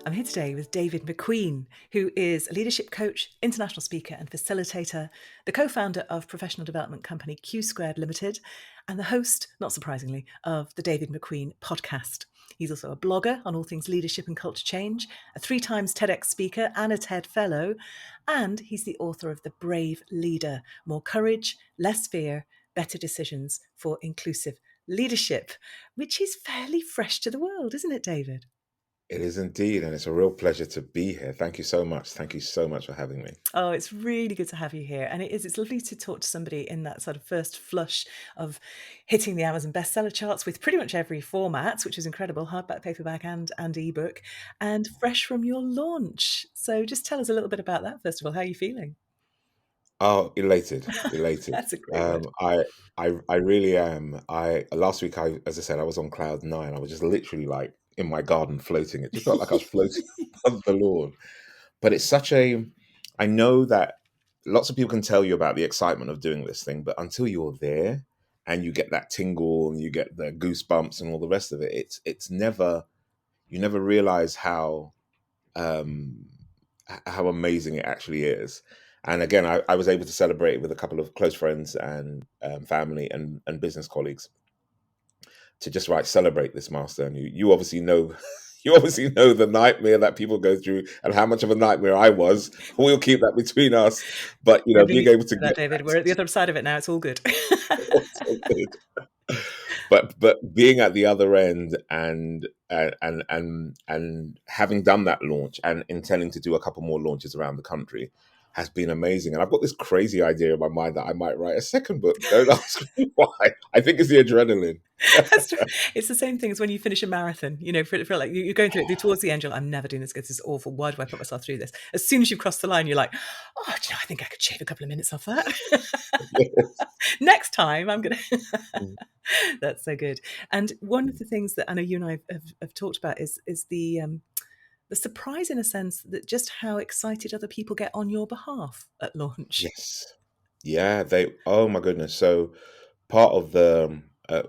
I'm here today with David McQueen, who is a leadership coach, international speaker, and facilitator, the co-founder of professional development company Q Squared Limited, and the host, not surprisingly, of the David McQueen podcast. He's also a blogger on all things leadership and culture change, a 3 times TEDx speaker and a TED Fellow, and he's the author of The Brave Leader, More Courage, Less Fear, Better Decisions for Inclusive Leadership, which is fairly fresh to the world, isn't it, David? It is indeed, and it's a real pleasure to be here. Thank you so much. Thank you so much for having me. Oh, it's really good to have you here. And it's lovely to talk to somebody in that sort of first flush of hitting the Amazon bestseller charts with pretty much every format, which is incredible, hardback, paperback, and ebook, and fresh from your launch. So just tell us a little bit about that, first of all. How are you feeling? Oh, elated, elated. That's a great word. Um, I, I really am. Last week, as I said, I was on cloud nine. I was just literally like in my garden floating. It just felt like I was floating above the lawn. But it's such a. I know that lots of people can tell you about the excitement of doing this thing, but until you're there and you get that tingle and you get the goosebumps and all the rest of it, it's never. You never realize um, how amazing it actually is. And again, I was able to celebrate with a couple of close friends and family and business colleagues to just celebrate this milestone. You obviously know. You obviously know the nightmare that people go through and how much of a nightmare I was. We'll keep that between us. But We're being released able to from that, get David. We're at the other side of it now. It's all good. that but being at the other end and having done that launch and intending to do a couple more launches around the country has been amazing. And I've got this crazy idea in my mind that I might write a second book. Don't ask me why. I think it's the adrenaline. It's the same thing as when you finish a marathon. You know, feel like you're going through it towards the end. You're like, I'm never doing this. This is awful. Why do I put myself through this? As soon as you cross the line, you're like, oh, do you know, I think I could shave a couple of minutes off that. Next time, I'm going to. That's so good. And one of the things that I know you and I have talked about is the surprise, in a sense, that just how excited other people get on your behalf at launch. Yes. Yeah, oh my goodness. So part of the a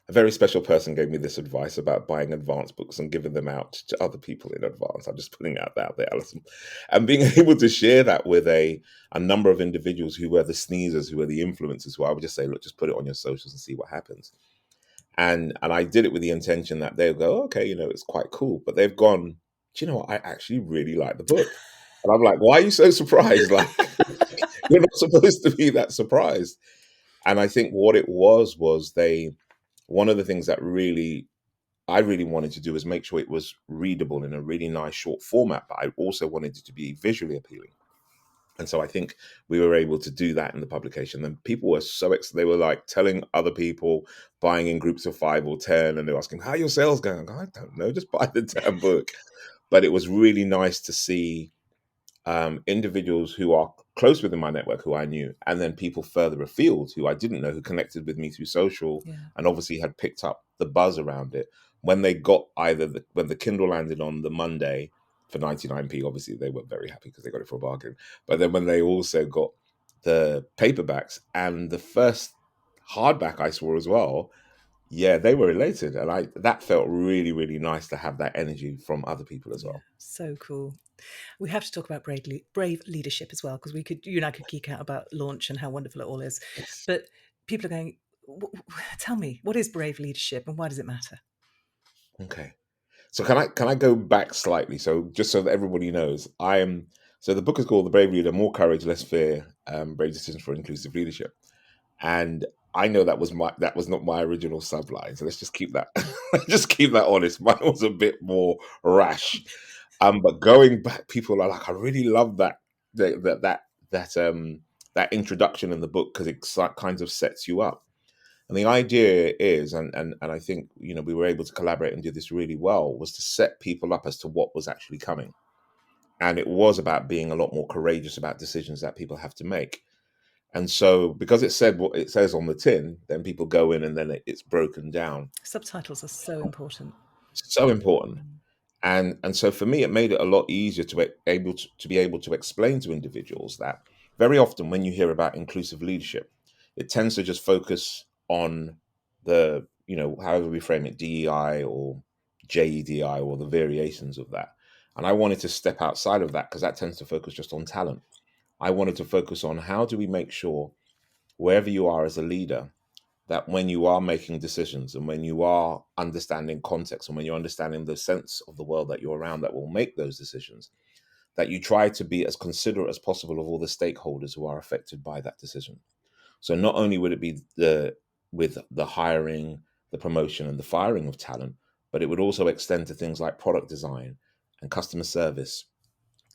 very special person gave me this advice about buying advance books and giving them out to other people in advance. I'm just putting that out there, Alison, and being able to share that with a number of individuals who were the sneezers, who were the influencers, who I would just say, look, just put it on your socials and see what happens. And I did it with the intention that they'll go, okay, it's quite cool, but they've gone, do you know what? I actually really like the book, and I'm like, why are you so surprised? Like, you're not supposed to be that surprised. And I think what it was one of the things that I really wanted to do is make sure it was readable in a really nice short format, but I also wanted it to be visually appealing. And so I think we were able to do that in the publication. And people were they were like telling other people, buying in groups of 5 or 10, and they were asking, how are your sales going? I go, I don't know, just buy the damn book. But it was really nice to see individuals who are close within my network who I knew, and then people further afield who I didn't know, who connected with me through social Yeah. and obviously had picked up the buzz around it. When they got when the Kindle landed on the Monday for 99p, obviously they were very happy because they got it for a bargain. But then when they also got the paperbacks and the first hardback I saw as well, yeah, they were elated. And that felt really, really nice to have that energy from other people as Yeah, well. so cool. We have to talk about brave leadership as well, because you and I could geek out about launch and how wonderful it all is. Yes. But people are going, tell me, what is brave leadership and why does it matter? Okay. So can I go back slightly? So just so that everybody knows, so the book is called The Brave Leader: More Courage, Less Fear, Brave Decisions for Inclusive Leadership. And I know that was not my original subline. So let's just keep that just keep that honest. Mine was a bit more rash. But going back, people are like, I really love that introduction in the book because it kind of sets you up. And the idea is, and I think, we were able to collaborate and do this really well, was to set people up as to what was actually coming. And it was about being a lot more courageous about decisions that people have to make. And so because it said what it says on the tin, then people go in and then it's broken down. Subtitles are so important. So important. And so for me, it made it a lot easier to be able to explain to individuals that very often when you hear about inclusive leadership, it tends to just focus on the, however we frame it, DEI or JEDI or the variations of that. And I wanted to step outside of that because that tends to focus just on talent. I wanted to focus on how do we make sure wherever you are as a leader, that when you are making decisions and when you are understanding context and when you're understanding the sense of the world that you're around that will make those decisions, that you try to be as considerate as possible of all the stakeholders who are affected by that decision. So not only would it be with the hiring, the promotion, and the firing of talent, but it would also extend to things like product design and customer service,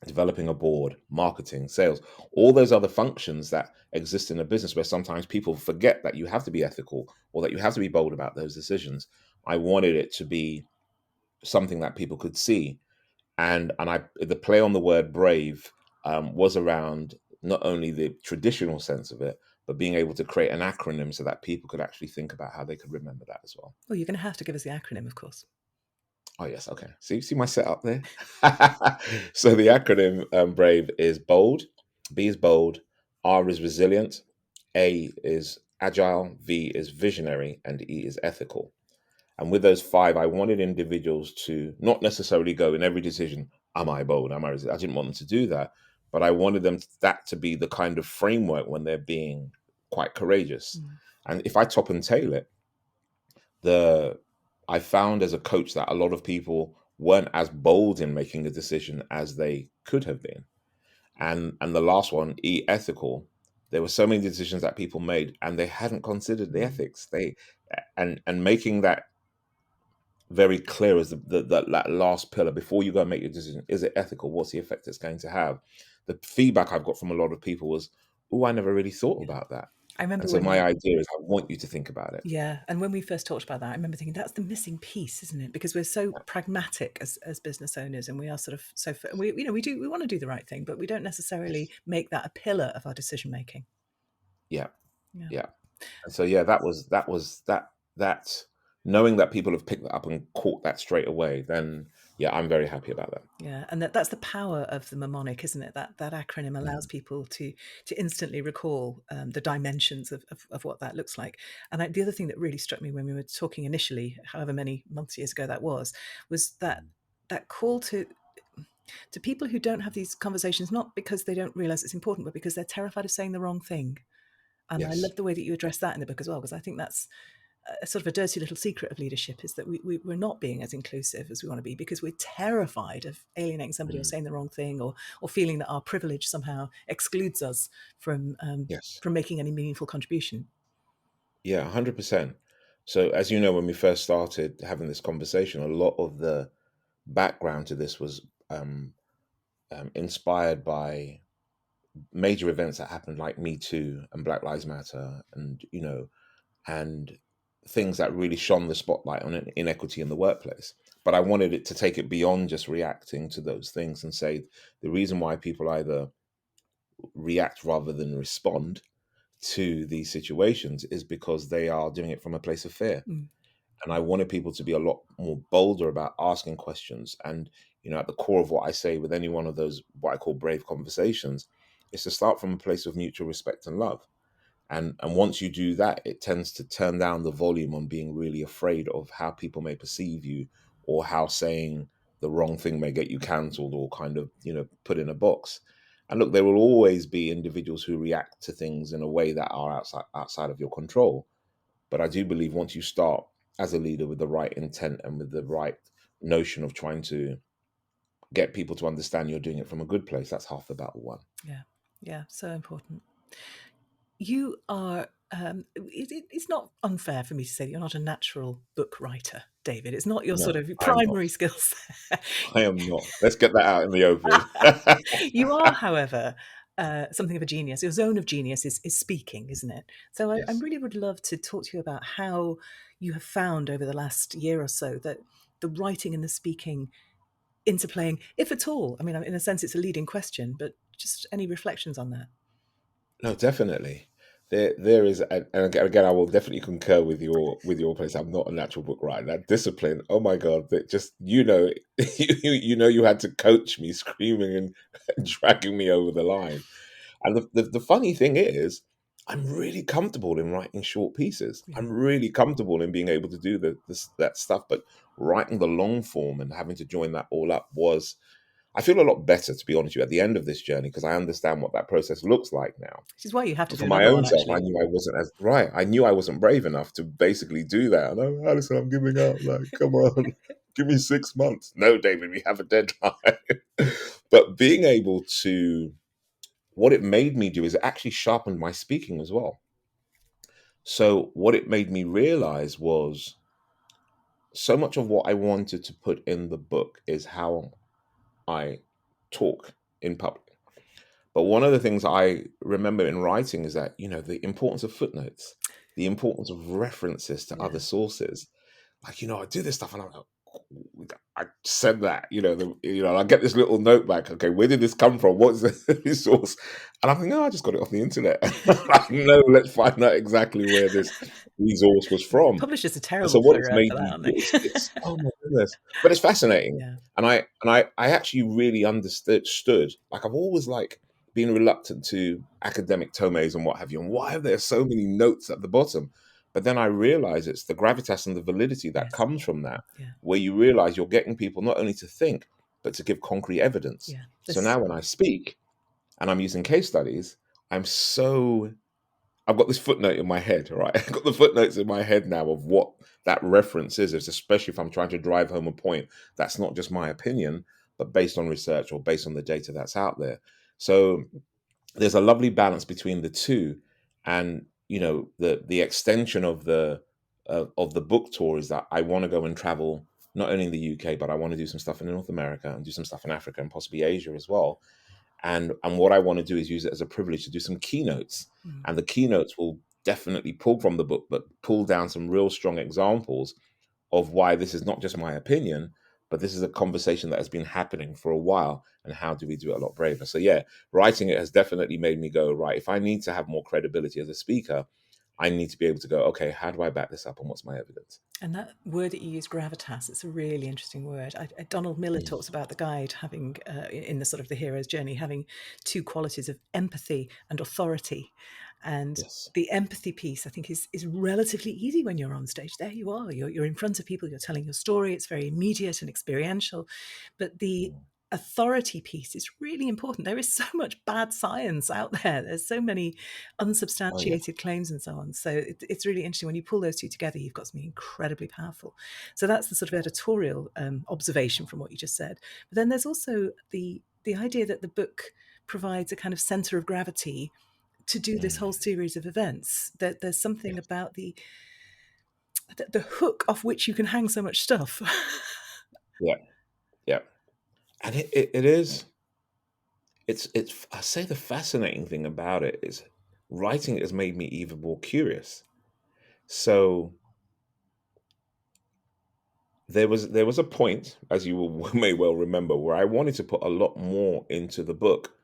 developing a board, marketing, sales, all those other functions that exist in a business where sometimes people forget that you have to be ethical or that you have to be bold about those decisions. I wanted it to be something that people could see, and I the play on the word brave was around not only the traditional sense of it, but being able to create an acronym so that people could actually think about how they could remember that as well. Oh, you're going to have to give us the acronym, of course. Oh yes, okay. See my setup there. So the acronym brave is bold, B is bold, R is resilient, A is agile, V is visionary, and E is ethical. And with those five, I wanted individuals to not necessarily go in every decision, am I bold? Am I resilient? I didn't want them to do that, but I wanted that to be the kind of framework when they're being quite courageous. Mm. And if I top and tail it, the I found as a coach that a lot of people weren't as bold in making a decision as they could have been. And the last one, E ethical, there were so many decisions that people made and they hadn't considered the Mm. ethics. They and making that very clear as that last pillar before you go and make your decision. Is it ethical? What's the effect it's going to have? The feedback I've got from a lot of people was, oh, I never really thought Yeah. about that. I And remember so when my we, idea is I want you to think about it. yeah, and when we first talked about that, I remember thinking that's the missing piece, isn't it? Because we're so pragmatic as business owners, and we are sort of so we we want to do the right thing, but we don't necessarily Yes. make that a pillar of our decision making. Yeah. Yeah. Yeah. And so yeah, that knowing that people have picked that up and caught that straight away, then yeah, I'm very happy about that. Yeah, and that's the power of the mnemonic, isn't it? That acronym allows Mhm. people to instantly recall the dimensions of what that looks like. And the other thing that really struck me when we were talking initially, however many months, years ago that was that call to people who don't have these conversations, not because they don't realize it's important, but because they're terrified of saying the wrong thing. And I Yes. love the way that you address that in the book as well, because I think that's a sort of a dirty little secret of leadership is that we're not being as inclusive as we want to be because we're terrified of alienating somebody or Mm. saying the wrong thing or feeling that our privilege somehow excludes us Yes. from making any meaningful contribution. Yeah, 100%. So as you know, when we first started having this conversation, a lot of the background to this was inspired by major events that happened like Me Too and Black Lives Matter, and and things that really shone the spotlight on inequity in the workplace. But I wanted it to take it beyond just reacting to those things and say the reason why people either react rather than respond to these situations is because they are doing it from a place of fear. Mm, And I wanted people to be a lot more bolder about asking questions. And at the core of what I say with any one of those what I call brave conversations is to start from a place of mutual respect and love. And once you do that, it tends to turn down the volume on being really afraid of how people may perceive you, or how saying the wrong thing may get you cancelled or kind of put in a box. And look, there will always be individuals who react to things in a way that are outside of your control. But I do believe once you start as a leader with the right intent and with the right notion of trying to get people to understand you're doing it from a good place, that's half the battle won. yeah, yeah, so important. You are. It's not unfair for me to say that you're not a natural book writer, David. It's not your sort No, of I am not. primary skill set. I am not. Let's get that out in the open. You are, however, something of a genius. Your zone of genius is speaking, isn't it? So I Yes. really would love to talk to you about how you have found over the last year or so that the writing and the speaking interplaying, if at all. I mean, in a sense, it's a leading question, but just any reflections on that? No, definitely. There is, and again, I will definitely concur with your place. I'm not a natural book writer. That discipline, oh my God, that just you had to coach me, screaming and dragging me over the line. And the funny thing is, I'm really comfortable in writing short pieces. Yeah. I'm really comfortable in being able to do that stuff. But writing the long form and having to join that all up was, I feel a lot better, to be honest with you, at the end of this journey, because I understand what that process looks like now. Which is why you have to But do for my another own one, self, I actually. knew I wasn't as right. I knew I wasn't brave enough to basically do that. And I'm, Alison, I'm giving up. Like, come on, give me 6 months. No, David, we have a deadline. But being able to, what it made me do is it actually sharpened my speaking as well. So what it made me realize was so much of what I wanted to put in the book is how I talk in public. But one of the things I remember in writing is that, the importance of footnotes, the importance of references to other Yeah. sources. Like, I do this stuff and I'm like, I said that, I get this little note back. Okay, where did this come from? What's the resource? And I'm thinking, no, I just got it off the internet. Like, no, let's find out exactly where this resource was Yeah. from. Publishers are And so terrible what for it's made that, me aren't do they? it's oh my goodness. But it's fascinating. Yeah. And I actually really understood, like I've always like been reluctant to academic tomes and what have you, and why are there so many notes at the bottom? But then I realize it's the gravitas and the validity that Yes. comes from that, Yeah. where you realize you're getting people not only to think, but to give concrete evidence. Yeah. So This. now when I speak and I'm using case studies, I'm so I've got this footnote in my head, right? I've got the footnotes in my head now of what that reference is, especially if I'm trying to drive home a point that's not just my opinion, but based on research or based on the data that's out there. So there's a lovely balance between the two, and the extension of the book tour is that I want to go and travel not only in the UK, but I want to do some stuff in North America and do some stuff in Africa and possibly Asia as well. And what I want to do is use it as a privilege to do some keynotes, Mm. and the keynotes will definitely pull from the book, but pull down some real strong examples of why this is not just my opinion, but this is a conversation that has been happening for a while, and how do we do it a lot braver? So yeah, writing it has definitely made me go, right, if I need to have more credibility as a speaker, I need to be able to go, okay, how do I back this up and what's my evidence? And that word that you use, gravitas, it's a really interesting word. Donald Miller Mm. talks about the guide having, in the sort of the hero's journey, having two qualities of empathy and authority. And Yes. the empathy piece, I think, is relatively easy when you're on stage. There you are. You're in front of people. You're telling your story. It's very immediate and experiential. But the Mm. authority piece is really important. There is so much bad science out there. There's so many Oh yeah. unsubstantiated claims and so on. So it's really interesting when you pull those two together. You've got something incredibly powerful. So that's the sort of editorial observation from what you just said. But then there's also the idea that the book provides a kind of center of gravity to do this whole Mm. series of events. That there's something Yes. about the hook off which you can hang so much stuff. Yeah. Yeah. And it is. It's I say the fascinating thing about it is writing it has made me even more curious. So there was a point, as you will, may well remember, where I wanted to put a lot more into the book,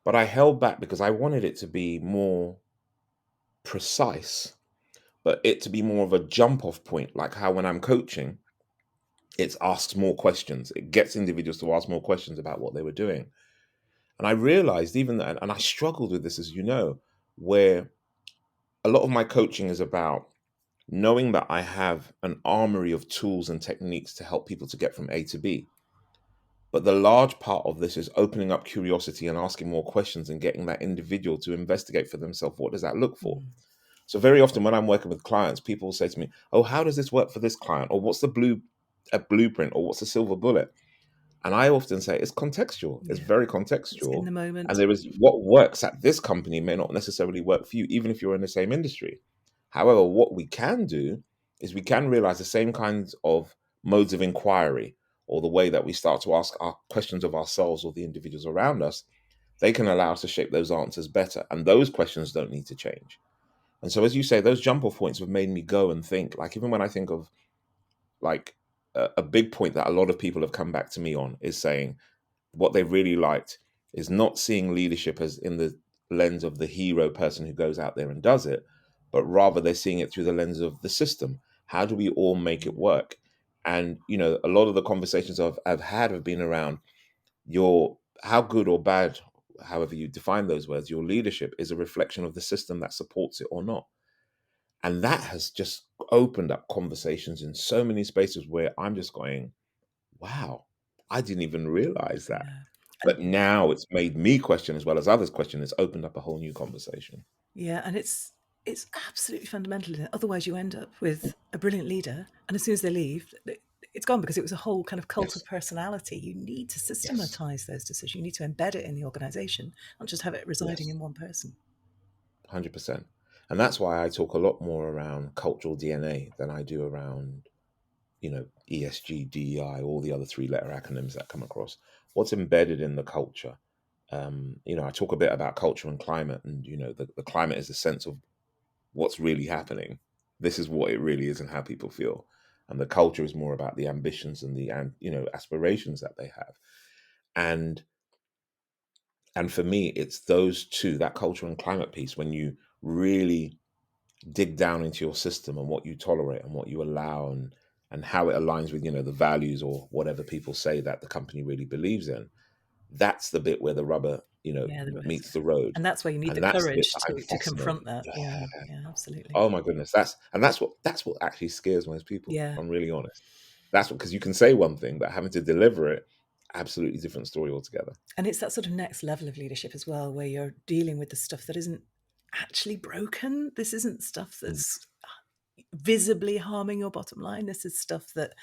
but I held back because I wanted it to be more precise, but it to be more of a jump off point, like how when I'm coaching, it asks more questions. It gets individuals to ask more questions about what they were doing. And I realized even that, and I struggled with this, as you know, where a lot of my coaching is about knowing that I have an armory of tools and techniques to help people to get from A to B. But the large part of this is opening up curiosity and asking more questions and getting that individual to investigate for themselves, what does that look for? Mm, So very often when I'm working with clients, people will say to me, "Oh, how does this work for this client?" Or what's the a blueprint, or what's the silver bullet? And I often say it's contextual. It's yeah, very it's in contextual. the And moment. there is what works at this company may not necessarily work for you, even if you're in the same industry. However, what we can do is we can realize the same kinds of modes of inquiry, or the way that we start to ask our questions of ourselves or the individuals around us, they can allow us to shape those answers better. And those questions don't need to change. And so, as you say, those jump off points have made me go and think, like, even when I think of like a big point that a lot of people have come back to me on is saying, what they really liked is not seeing leadership as in the lens of the hero person who goes out there and does it, but rather they're seeing it through the lens of the system. How do we all make it work? And a lot of the conversations I've had have been around your how good or bad however you define those words, your leadership is a reflection of the system that supports it or not. And that has just opened up conversations in so many spaces where I'm just going, wow, I didn't even realize that. Yeah. And But now it's made me question as well as others question. It's opened up a whole new conversation. yeah, and it's absolutely fundamental. Otherwise, you end up with a brilliant leader, and as soon as they leave, it's gone because it was a whole kind of cult of Yes. personality. You need to Yes. systematize those decisions. You need to embed it in the organization, not just have it residing Yes. in one person. 100%. And that's why I talk a lot more around cultural DNA than I do around, ESG, DEI, all the other three-letter acronyms that come across. What's embedded in the culture? I talk a bit about culture and climate, and the climate is the sense of what's really happening. This is what it really is and how people feel. And the culture is more about the ambitions and the aspirations that they have. And and for me, it's those two, that culture and climate piece, when you really dig down into your system and what you tolerate and what you allow and how it aligns with the values or whatever people say that the company really believes in. That's the bit where the rubber Yeah, the rest. meets the road, And that's where you need and the that's the bit courage that I'm to fascinated. confront that. Yeah. Yeah, yeah, absolutely. Oh my goodness, that's what actually scares most people, if Yeah. I'm really honest. That's what, because you can say one thing, but having to deliver it, absolutely different story altogether. And it's that sort of next level of leadership as well, where you're dealing with the stuff that isn't actually broken. This isn't stuff Mm. that's visibly harming your bottom line. This is stuff that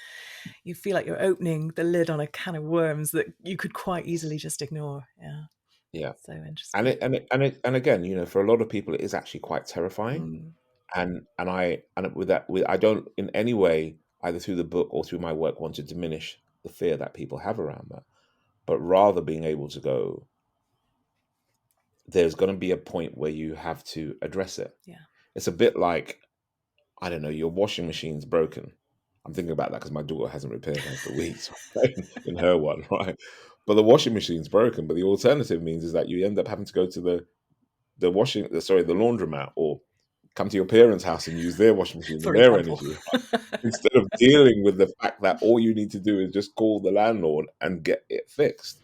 you feel like you're opening the lid on a can of worms that you could quite easily just ignore. Yeah. Yeah. So And interesting. and again, for a lot of people, it is actually quite terrifying. Mm, And with that, I don't in any way, either through the book or through my work, want to diminish the fear that people have around that, but rather being able to go, there's going to be a point where you have to address it. yeah. It's a bit like, I don't know, your washing machine's broken. I'm thinking about that because my daughter hasn't repaired hers for weeks in her one, right? But the washing machine's broken. But the alternative means is that you end up having to go to the laundromat, or come to your parents' house and use their washing machine and For their example. energy, right? Instead of dealing with the fact that all you need to do is just call the landlord and get it fixed.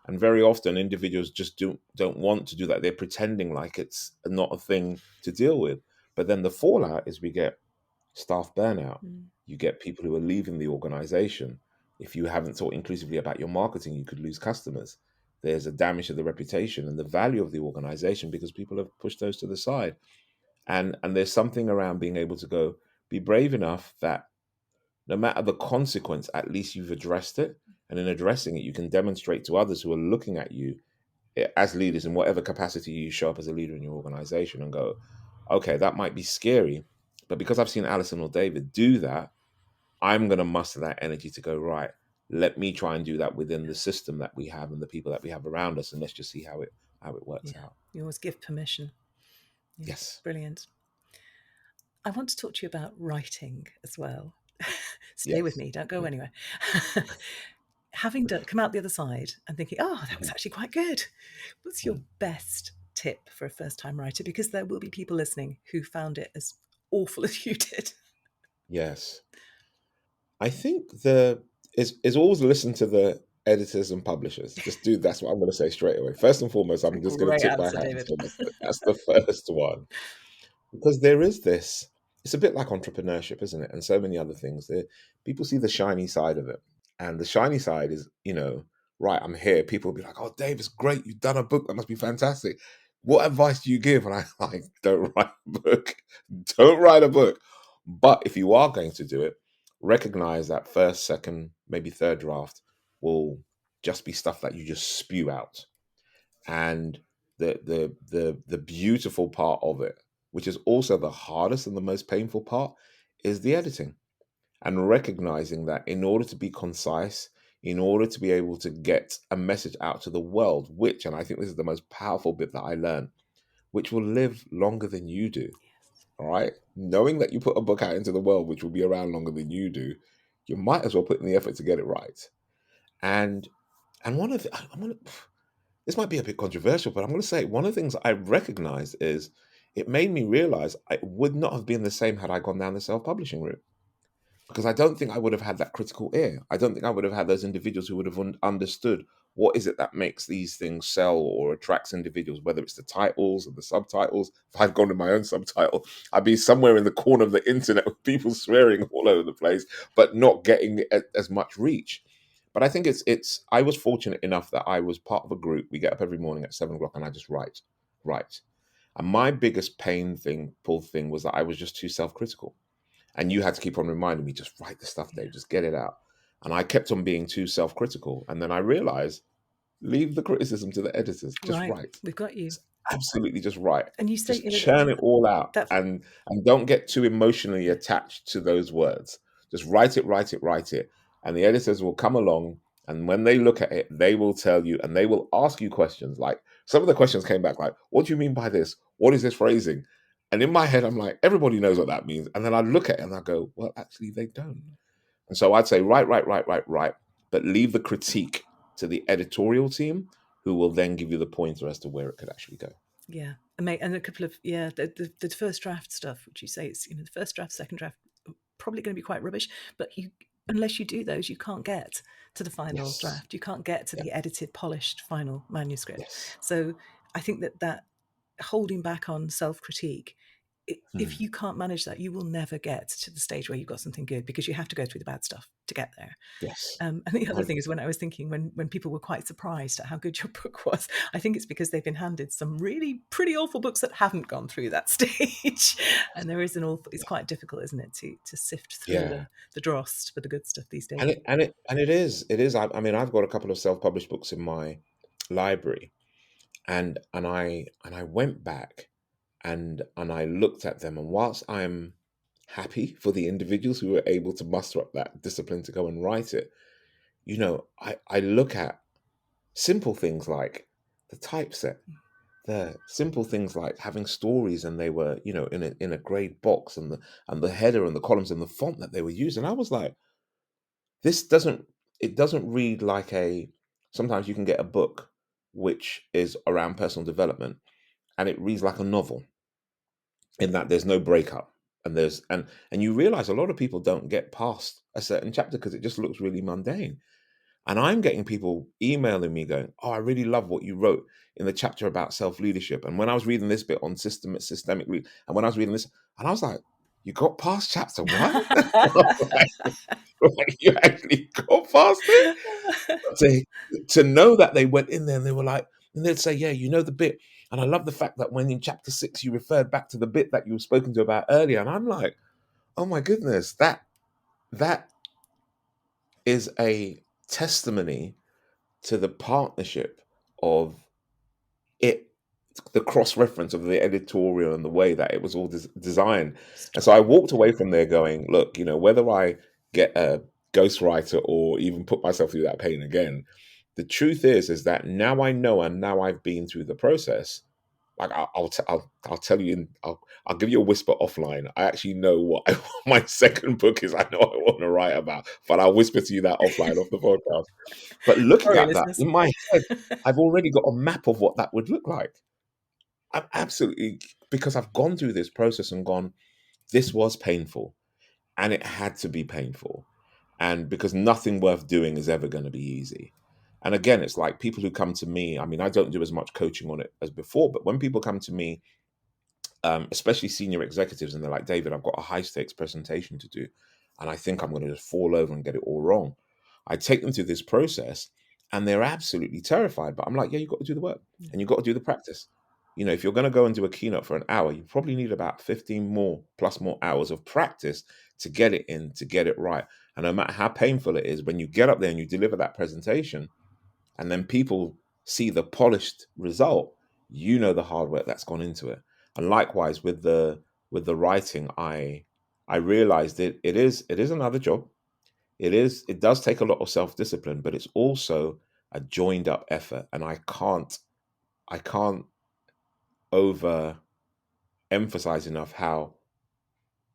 And very often individuals just don't want to do that. They're pretending like it's not a thing to deal with. But then the fallout is we get staff burnout. Mm, You get people who are leaving the organization. If you haven't thought inclusively about your marketing, you could lose customers. There's a damage to the reputation and the value of the organization because people have pushed those to the side. And there's something around being able to go, be brave enough that no matter the consequence, at least you've addressed it. And in addressing it, you can demonstrate to others who are looking at you, as leaders, in whatever capacity you show up as a leader in your organization, and go, okay, that might be scary, but because I've seen Alison or David do that, I'm going to muster that energy to go, right, let me try and do that within the system that we have and the people that we have around us, and let's just see how it works yeah. out. You always give permission. Yeah. Yes. Brilliant. I want to talk to you about writing as well. Stay with Yes. me, don't go anywhere. Having come out the other side and thinking, oh, that was Mhm. actually quite good. What's your Mhm. best tip for a first time writer? Because there will be people listening who found it as awful as you did. Yes. I think the is always listen to the editors and publishers. Just do That's what I'm going to say straight away. First and foremost, It's a I'm just going to great tip my answer, hat and David. say that's the first one, because there is this. It's a bit like entrepreneurship, isn't it? And so many other things. People see the shiny side of it, and the shiny side is, right, I'm here. People will be like, "Oh, Dave, it's great. You've done a book. That must be fantastic. What advice do you give?" And I'm like, "Don't write a book. Don't write a book. But if you are going to do it, recognize that first, second, maybe third draft will just be stuff that you just spew out. And the beautiful part of it, which is also the hardest and the most painful part, is the editing, and recognizing that in order to be concise, in order to be able to get a message out to the world, which, and I think this is the most powerful bit that I learned, which will live longer than you do. All right, knowing that you put a book out into the world which will be around longer than you do, you might as well put in the effort to get it right. and and one of the, I'm gonna this might be a bit controversial, but I'm going to say one of the things I recognized is it made me realize I would not have been the same had I gone down the self-publishing route, because I don't think I would have had that critical ear. I don't think I would have had those individuals who would have understood what is it that makes these things sell or attracts individuals, whether it's the titles or the subtitles. If I'd gone to my own subtitle, I'd be somewhere in the corner of the internet with people swearing all over the place, but not getting as much reach. But I think it's I was fortunate enough that I was part of a group. We get up every morning at 7 o'clock and I just write. And my biggest pull thing was that I was just too self-critical. And you had to keep on reminding me, just write the stuff, Yeah. Dave, just get it out. And I kept on being too self-critical. And then I realized, leave the criticism to the editors. Just Right. write. We've got you. Just absolutely just write. And you say, Just churn it all out, that and don't get too emotionally attached to those words. Just write it, write it, write it. And the editors will come along, and when they look at it, they will tell you and they will ask you questions. Like, some of the questions came back like, what do you mean by this? What is this phrasing? And in my head, I'm like, everybody knows what that means. And then I look at it and I go, well, actually, they don't. And so I'd say write, but leave the critique to the editorial team, who will then give you the pointer as to where it could actually go. Yeah, and a couple of the first draft stuff, which you say is the first draft, second draft, probably going to be quite rubbish. But unless you do those, you can't get to the final Yes. draft. You can't get to Yeah. the edited, polished final manuscript. Yes. So I think that holding back on self critique, if Hmm. you can't manage that, you will never get to the stage where you've got something good, because you have to go through the bad stuff to get there. Yes. And the other thing is, 100%. when I was thinking, when people were quite surprised at how good your book was, I think it's because they've been handed some really pretty awful books that haven't gone through that stage. And there is it's quite difficult, isn't it, to sift through Yeah. the dross for the good stuff these days. And it is. I mean, I've got a couple of self-published books in my library, and I went back and I looked at them, and whilst I'm happy for the individuals who were able to muster up that discipline to go and write it, I look at simple things like the typeset, the simple things like having stories, and they were, in a grade box, and the header and the columns and the font that they were using. I was like, this doesn't it doesn't read like a sometimes you can get a book which is around personal development, and it reads like a novel, in that there's no breakup, and you realize a lot of people don't get past a certain chapter because it just looks really mundane. And I'm getting people emailing me going, "Oh, I really love what you wrote in the chapter about self-leadership. And when I was reading this bit on systemic and when I was reading this," and I was like, "You got past chapter one?" Like, you actually got past it? To to know that they went in there and they were like, and they'd say, "Yeah, you know the bit." And I love the fact that when in chapter 6 you referred back to the bit that you were spoken to about earlier. And I'm like, "Oh my goodness, that is a testimony to the partnership of it, the cross reference of the editorial and the way that it was all designed." And so I walked away from there going, look, whether I get a ghostwriter or even put myself through that pain again, the truth is that now I know, and now I've been through the process. Like, I'll tell you, I'll give you a whisper offline. I actually know what my second book is. I know I want to write about, but I'll whisper to you that offline off the podcast. But looking Sorry, at that listeners. in my head, I've already got a map of what that would look like. I'm absolutely, because I've gone through this process and gone, this was painful, and it had to be painful. And because nothing worth doing is ever going to be easy. And again, it's like people who come to me, I mean, I don't do as much coaching on it as before, but when people come to me, especially senior executives, and they're like, David, I've got a high stakes presentation to do, and I think I'm going to just fall over and get it all wrong. I take them through this process, and they're absolutely terrified. But I'm like, yeah, you've got to do the work, and you've got to do the practice. If you're going to go and do a keynote for an hour, you probably need about 15 more hours of practice to get it in, to get it right. And no matter how painful it is, when you get up there and you deliver that presentation, and then people see the polished result, the hard work that's gone into it. And likewise with the writing, I realized it is another job. It does take a lot of self-discipline, but it's also a joined up effort. And I can't over emphasize enough how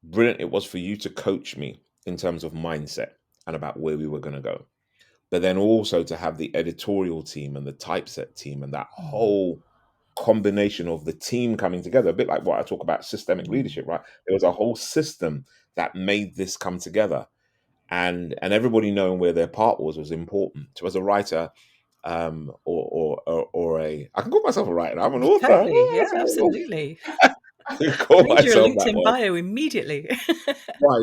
brilliant it was for you to coach me in terms of mindset and about where we were going to go. But then also to have the editorial team and the typeset team and that whole combination of the team coming together, a bit like what I talk about systemic leadership, right? There was a whole system that made this come together. And everybody knowing where their part was important. So as a writer, or a. I can call myself a writer. I'm an author. Totally. Yeah, absolutely. I can call Read your myself that LinkedIn way. bio immediately. Right,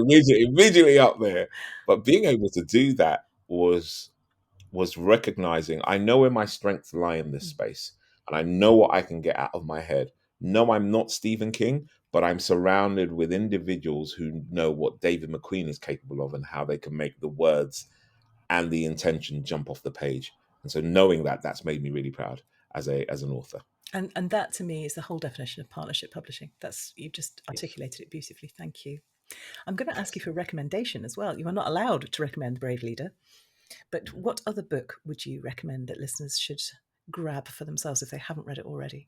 immediately up there. But being able to do that was recognizing I know where my strengths lie in this space, and I know what I can get out of my head. No, I'm not Stephen King, but I'm surrounded with individuals who know what David McQueen is capable of and how they can make the words and the intention jump off the page. And so knowing that, that's made me really proud as an author. And that to me is the whole definition of partnership publishing. That's, you've just Yes. articulated it beautifully. Thank you. I'm going to ask you for a recommendation as well. You are not allowed to recommend The Brave Leader, but what other book would you recommend that listeners should grab for themselves if they haven't read it already?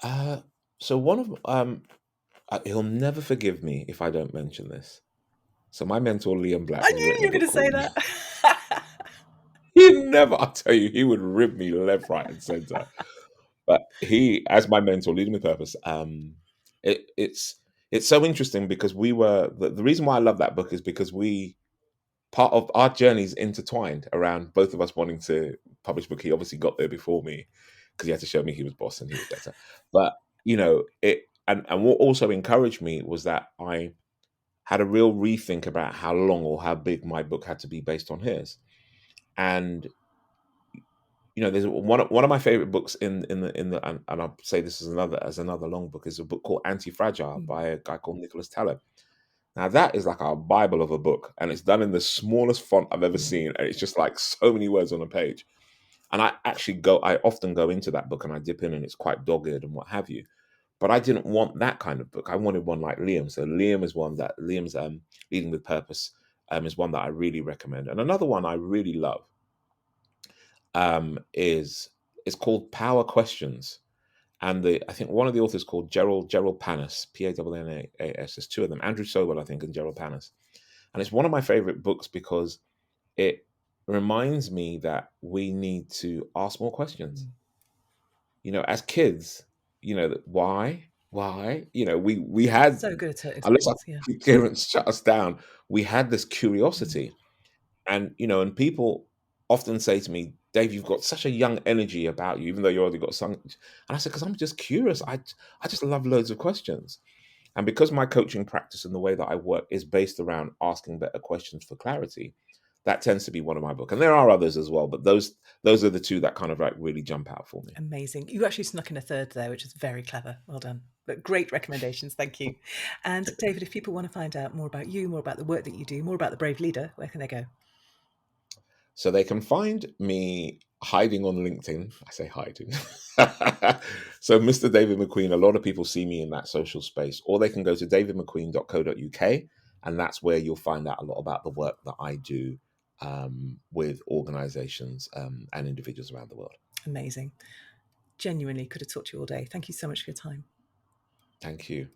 Uh, so one of he'll never forgive me if I don't mention this. So my mentor Liam Black I has knew written you a were going book to say called. that. He never. I tell you, he would rib me left, right, and center. But he, as my mentor, leading with purpose. It's so interesting because the reason why I love that book is because we part of our journeys intertwined around both of us wanting to publish a book. He obviously got there before me because he had to show me he was boss and he was better. But it and what also encouraged me was that I had a real rethink about how long or how big my book had to be based on his. And there's one of my favorite books in the and I'll say this is another long book is a book called Anti-Fragile Mm, by a guy called Nicholas Taleb. Now that is like a Bible of a book, and it's done in the smallest font I've ever mm. seen, and it's just like so many words on a page. And I often go into that book and I dip in, and it's quite dogged and what have you. But I didn't want that kind of book. I wanted one like Liam. So Liam's Leading with Purpose is one that I really recommend. And another one I really love is called Power Questions. And I think one of the authors called Gerald Panis, Pannas. There's two of them, Andrew Sobel, I think, and Gerald Panis. And it's one of my favorite books because it reminds me that we need to ask more questions. Mm. As kids, why? We had, So good at unless experience. Yeah. our parents shut us down, we had this Mm. curiosity. And people often say to me, Dave, you've got such a young energy about you, even though you already got some. And I said, because I'm just curious. I just love loads of questions. And because my coaching practice and the way that I work is based around asking better questions for clarity, that tends to be one of my book. And there are others as well, but those are the two that kind of like really jump out for me. Amazing. You actually snuck in a third there, which is very clever. Well done. But great recommendations. Thank you. And David, if people want to find out more about you, more about the work that you do, more about The Brave Leader, where can they go? So they can find me hiding on LinkedIn. I say hiding. So Mr. David McQueen, a lot of people see me in that social space, or they can go to davidmcqueen.co.uk, and that's where you'll find out a lot about the work that I do with organizations and individuals around the world. Amazing. Genuinely could have talked to you all day. Thank you so much for your time. Thank you.